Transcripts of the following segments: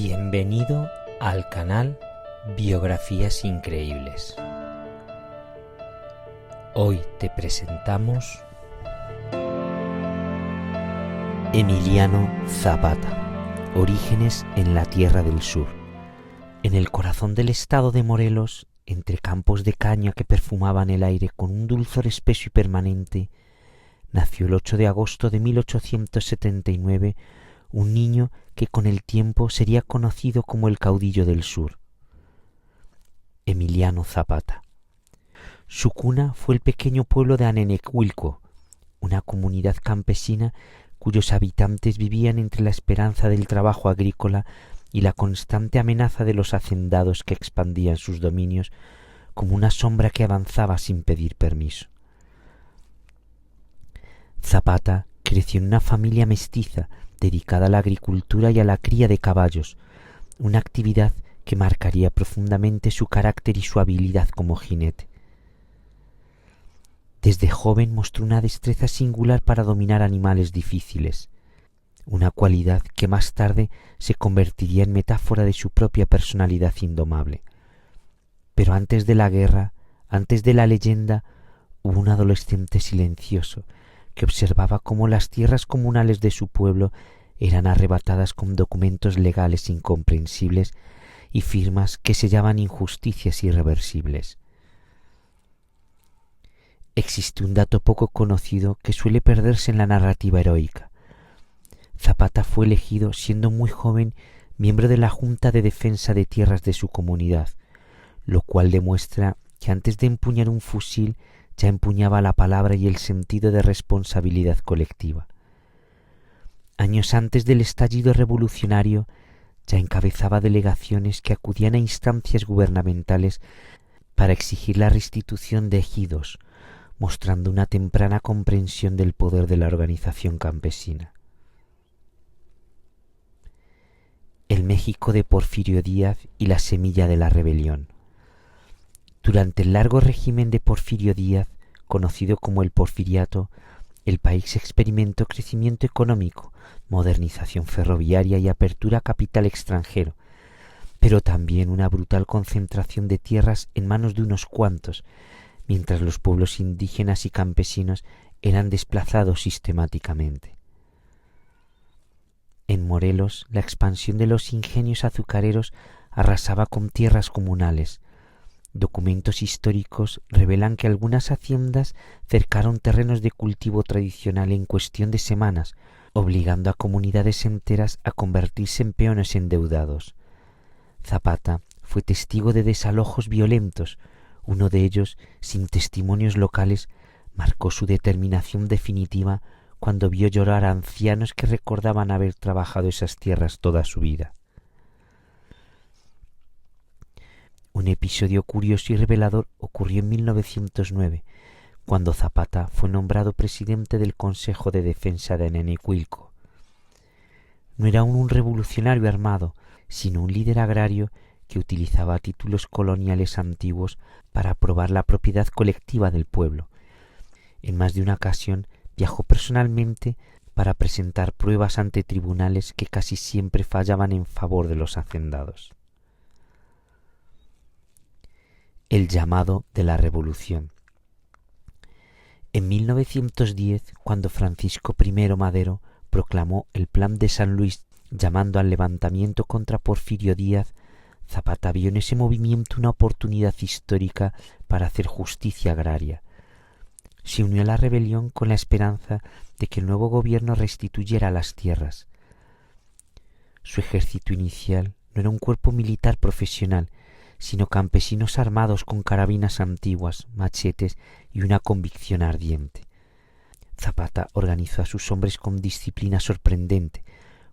Bienvenido al canal Biografías Increíbles. Hoy te presentamos Emiliano Zapata, orígenes en la Tierra del Sur. En el corazón del estado de Morelos, entre campos de caña que perfumaban el aire con un dulzor espeso y permanente, nació el 8 de agosto de 1879 un niño que con el tiempo sería conocido como el caudillo del sur, Emiliano Zapata. Su cuna fue el pequeño pueblo de Anenecuilco, una comunidad campesina cuyos habitantes vivían entre la esperanza del trabajo agrícola y la constante amenaza de los hacendados que expandían sus dominios como una sombra que avanzaba sin pedir permiso. Zapata creció en una familia mestiza dedicada a la agricultura y a la cría de caballos, una actividad que marcaría profundamente su carácter y su habilidad como jinete. Desde joven mostró una destreza singular para dominar animales difíciles, una cualidad que más tarde se convertiría en metáfora de su propia personalidad indomable. Pero antes de la guerra, antes de la leyenda, hubo un adolescente silencioso que observaba cómo las tierras comunales de su pueblo eran arrebatadas con documentos legales incomprensibles y firmas que sellaban injusticias irreversibles. Existe un dato poco conocido que suele perderse en la narrativa heroica. Zapata fue elegido, siendo muy joven, miembro de la Junta de Defensa de Tierras de su comunidad, lo cual demuestra que antes de empuñar un fusil ya empuñaba la palabra y el sentido de responsabilidad colectiva. Años antes del estallido revolucionario, ya encabezaba delegaciones que acudían a instancias gubernamentales para exigir la restitución de ejidos, mostrando una temprana comprensión del poder de la organización campesina. El México de Porfirio Díaz y la semilla de la rebelión. Durante el largo régimen de Porfirio Díaz, conocido como el Porfiriato, el país experimentó crecimiento económico, modernización ferroviaria y apertura a capital extranjero, pero también una brutal concentración de tierras en manos de unos cuantos, mientras los pueblos indígenas y campesinos eran desplazados sistemáticamente. En Morelos, la expansión de los ingenios azucareros arrasaba con tierras comunales. Documentos históricos revelan que algunas haciendas cercaron terrenos de cultivo tradicional en cuestión de semanas, obligando a comunidades enteras a convertirse en peones endeudados. Zapata fue testigo de desalojos violentos. Uno de ellos, sin testimonios locales, marcó su determinación definitiva cuando vio llorar a ancianos que recordaban haber trabajado esas tierras toda su vida. Un episodio curioso y revelador ocurrió en 1909, cuando Zapata fue nombrado presidente del Consejo de Defensa de Anenecuilco. No era aún un revolucionario armado, sino un líder agrario que utilizaba títulos coloniales antiguos para aprobar la propiedad colectiva del pueblo. En más de una ocasión viajó personalmente para presentar pruebas ante tribunales que casi siempre fallaban en favor de los hacendados. El llamado de la revolución. En 1910, cuando Francisco I. Madero proclamó el Plan de San Luis llamando al levantamiento contra Porfirio Díaz, Zapata vio en ese movimiento una oportunidad histórica para hacer justicia agraria. Se unió a la rebelión con la esperanza de que el nuevo gobierno restituyera las tierras. Su ejército inicial no era un cuerpo militar profesional, sino campesinos armados con carabinas antiguas, machetes y una convicción ardiente. Zapata organizó a sus hombres con disciplina sorprendente,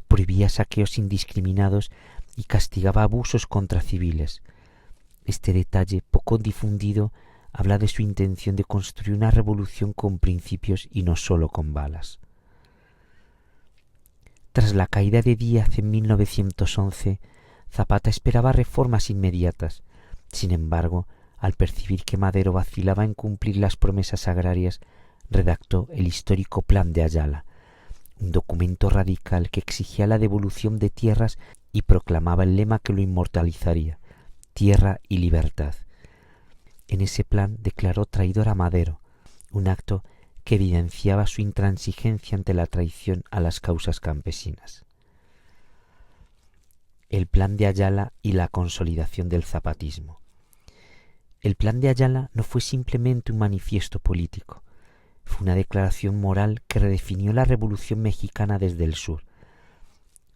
prohibía saqueos indiscriminados y castigaba abusos contra civiles. Este detalle, poco difundido, habla de su intención de construir una revolución con principios y no solo con balas. Tras la caída de Díaz en 1911, Zapata esperaba reformas inmediatas. Sin embargo, al percibir que Madero vacilaba en cumplir las promesas agrarias, redactó el histórico Plan de Ayala, un documento radical que exigía la devolución de tierras y proclamaba el lema que lo inmortalizaría: tierra y libertad. En ese plan declaró traidor a Madero, un acto que evidenciaba su intransigencia ante la traición a las causas campesinas. El plan de Ayala y la consolidación del zapatismo. El plan de Ayala no fue simplemente un manifiesto político, fue una declaración moral que redefinió la Revolución Mexicana desde el sur.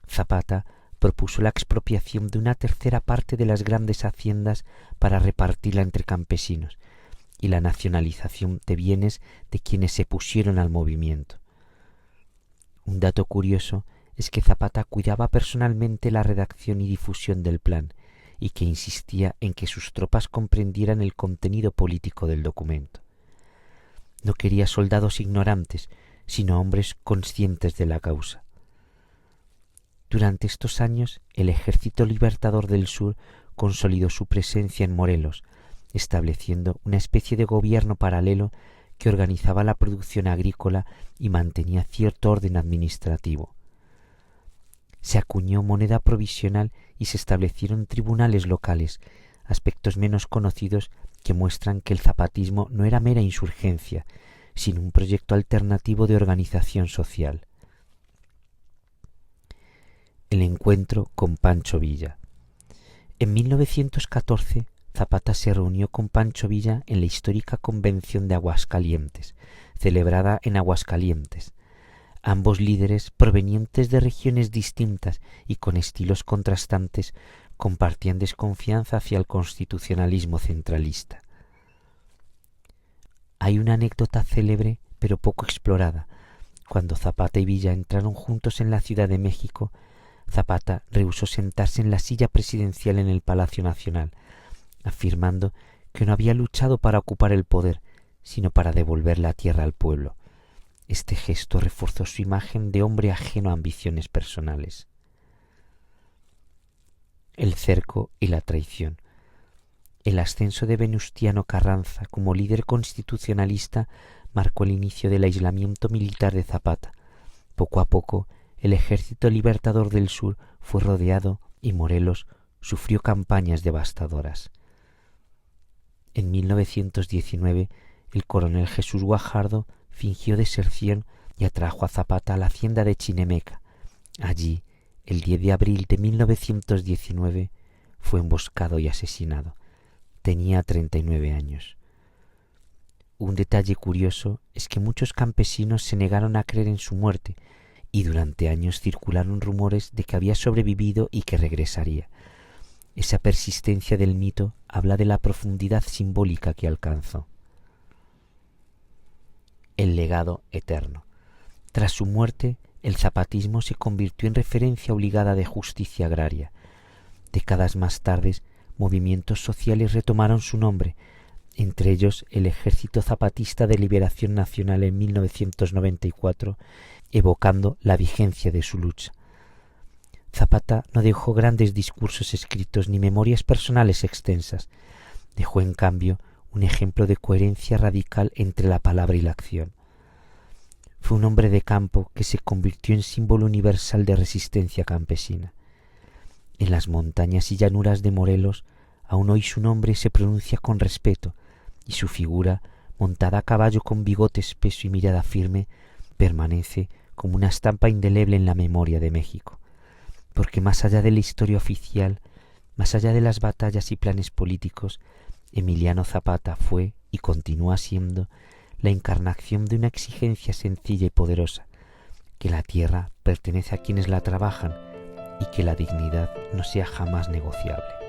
Zapata propuso la expropiación de una tercera parte de las grandes haciendas para repartirla entre campesinos y la nacionalización de bienes de quienes se pusieron al movimiento. Un dato curioso es que Zapata cuidaba personalmente la redacción y difusión del plan y que insistía en que sus tropas comprendieran el contenido político del documento. No quería soldados ignorantes, sino hombres conscientes de la causa. Durante estos años, el Ejército Libertador del Sur consolidó su presencia en Morelos, estableciendo una especie de gobierno paralelo que organizaba la producción agrícola y mantenía cierto orden administrativo. Se acuñó moneda provisional y se establecieron tribunales locales, aspectos menos conocidos que muestran que el zapatismo no era mera insurgencia, sino un proyecto alternativo de organización social. El encuentro con Pancho Villa. En 1914, Zapata se reunió con Pancho Villa en la histórica Convención de Aguascalientes, celebrada en Aguascalientes. Ambos líderes, provenientes de regiones distintas y con estilos contrastantes, compartían desconfianza hacia el constitucionalismo centralista. Hay una anécdota célebre pero poco explorada. Cuando Zapata y Villa entraron juntos en la Ciudad de México, Zapata rehusó sentarse en la silla presidencial en el Palacio Nacional, afirmando que no había luchado para ocupar el poder, sino para devolver la tierra al pueblo. Este gesto reforzó su imagen de hombre ajeno a ambiciones personales. El cerco y la traición. El ascenso de Venustiano Carranza como líder constitucionalista marcó el inicio del aislamiento militar de Zapata. Poco a poco, el Ejército Libertador del Sur fue rodeado y Morelos sufrió campañas devastadoras. En 1919, el coronel Jesús Guajardo fingió deserción y atrajo a Zapata a la hacienda de Chinemeca. Allí, el 10 de abril de 1919, fue emboscado y asesinado. Tenía 39 años. Un detalle curioso es que muchos campesinos se negaron a creer en su muerte y durante años circularon rumores de que había sobrevivido y que regresaría. Esa persistencia del mito habla de la profundidad simbólica que alcanzó. El legado eterno. Tras su muerte, el zapatismo se convirtió en referencia obligada de justicia agraria. Décadas más tarde, movimientos sociales retomaron su nombre, entre ellos el Ejército Zapatista de Liberación Nacional en 1994, evocando la vigencia de su lucha. Zapata no dejó grandes discursos escritos ni memorias personales extensas. Dejó, en cambio, un ejemplo de coherencia radical entre la palabra y la acción. Fue un hombre de campo que se convirtió en símbolo universal de resistencia campesina. En las montañas y llanuras de Morelos, aún hoy su nombre se pronuncia con respeto y su figura, montada a caballo con bigote espeso y mirada firme, permanece como una estampa indeleble en la memoria de México. Porque más allá de la historia oficial, más allá de las batallas y planes políticos, Emiliano Zapata fue y continúa siendo la encarnación de una exigencia sencilla y poderosa, que la tierra pertenece a quienes la trabajan y que la dignidad no sea jamás negociable.